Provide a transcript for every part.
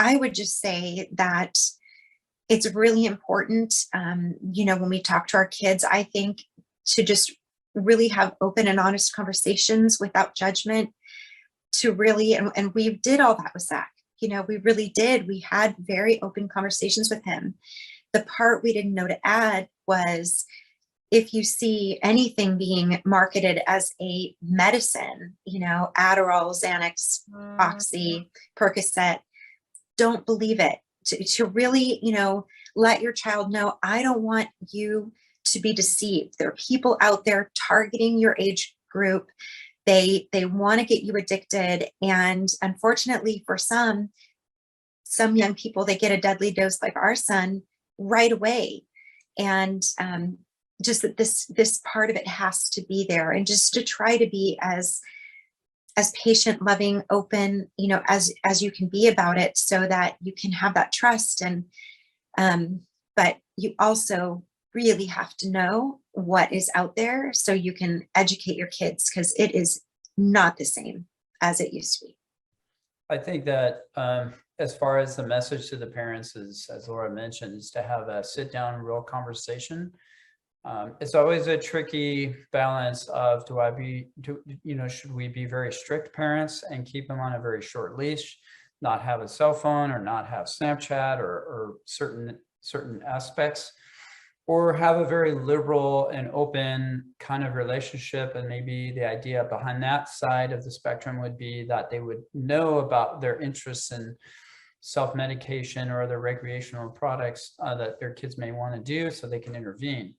I would just say that it's really important, when we talk to our kids, I think to just really have open and honest conversations without judgment, to really, and we did all that with Zach. We really did. We had very open conversations with him. The part we didn't know to add was, if you see anything being marketed as a medicine, Adderall, Xanax, Oxy, Percocet, don't believe it. To really, let your child know, I don't want you to be deceived. There are people out there targeting your age group. They want to get you addicted. And unfortunately for some young people, they get a deadly dose like our son right away. And just that this part of it has to be there, and just to try to be as patient, loving, open, as you can be about it, so that you can have that trust. And but you also really have to know what is out there so you can educate your kids, because it is not the same as it used to be. I think that as far as the message to the parents is, as Laura mentioned, is to have a sit down, real conversation. It's always a tricky balance of, should we be very strict parents and keep them on a very short leash, not have a cell phone or not have Snapchat or certain aspects, or have a very liberal and open kind of relationship. And maybe the idea behind that side of the spectrum would be that they would know about their interests in self-medication or other recreational products that their kids may want to do, so they can intervene.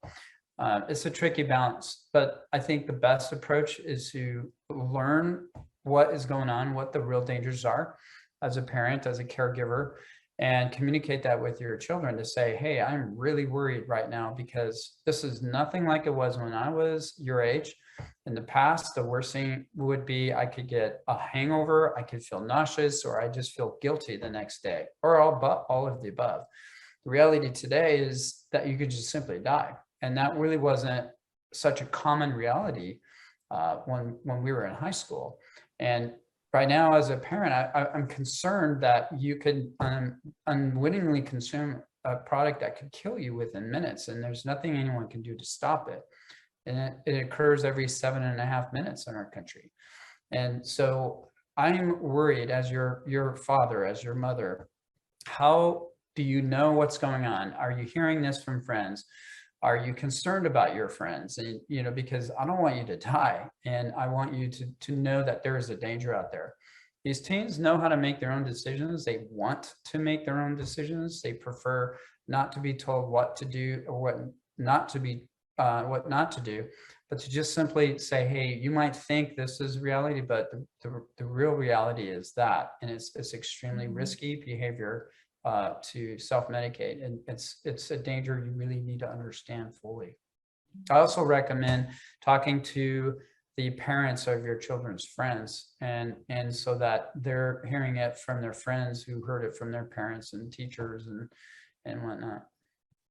It's a tricky balance, but I think the best approach is to learn what is going on, what the real dangers are as a parent, as a caregiver, and communicate that with your children to say, hey, I'm really worried right now because this is nothing like it was when I was your age. In the past, the worst thing would be I could get a hangover, I could feel nauseous, or I just feel guilty the next day, or all of the above. The reality today is that you could just simply die. And that really wasn't such a common reality when we were in high school. And right now, as a parent, I'm concerned that you could unwittingly consume a product that could kill you within minutes, and there's nothing anyone can do to stop it. And it occurs every 7.5 minutes in our country. And so I'm worried, as your father, as your mother, how do you know what's going on? Are you hearing this from friends? Are you concerned about your friends? And, because I don't want you to die, and I want you to know that there is a danger out there. These teens know how to make their own decisions. They want to make their own decisions. They prefer not to be told what to do or what not to do, but to just simply say, hey, you might think this is reality, but the real reality is that, and it's extremely risky behavior to self-medicate, and it's a danger you really need to understand fully. I also recommend talking to the parents of your children's friends, and so that they're hearing it from their friends who heard it from their parents and teachers and whatnot.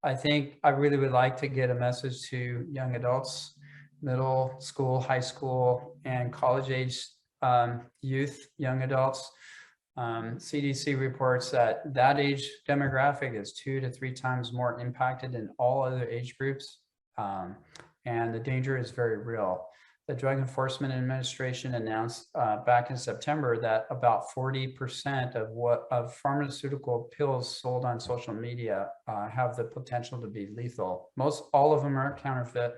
I think I really would like to get a message to young adults, middle school, high school, and college age youth, young adults. CDC reports that age demographic is 2 to 3 times more impacted than all other age groups, and the danger is very real. The Drug Enforcement Administration announced back in September that about 40% of pharmaceutical pills sold on social media have the potential to be lethal. All of them are counterfeit,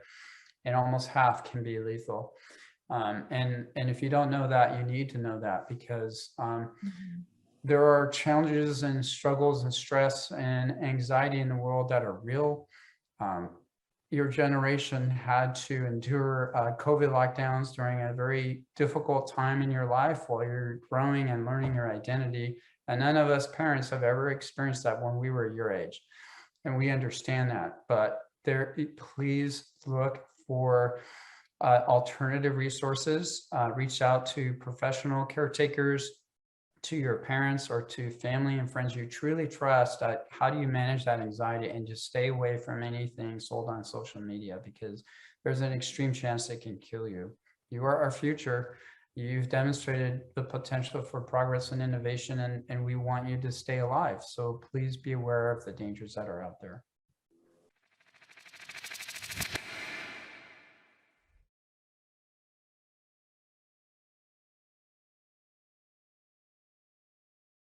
and almost half can be lethal. And if you don't know that, you need to know that, because there are challenges and struggles and stress and anxiety in the world that are real. Your generation had to endure COVID lockdowns during a very difficult time in your life while you're growing and learning your identity. And none of us parents have ever experienced that when we were your age. And we understand that, but please look for alternative resources. Reach out to professional caretakers, to your parents, or to family and friends you truly trust. How do you manage that anxiety, and just stay away from anything sold on social media, because there's an extreme chance it can kill you. You are our future, You've demonstrated the potential for progress and innovation, and we want you to stay alive. So please be aware of the dangers that are out there.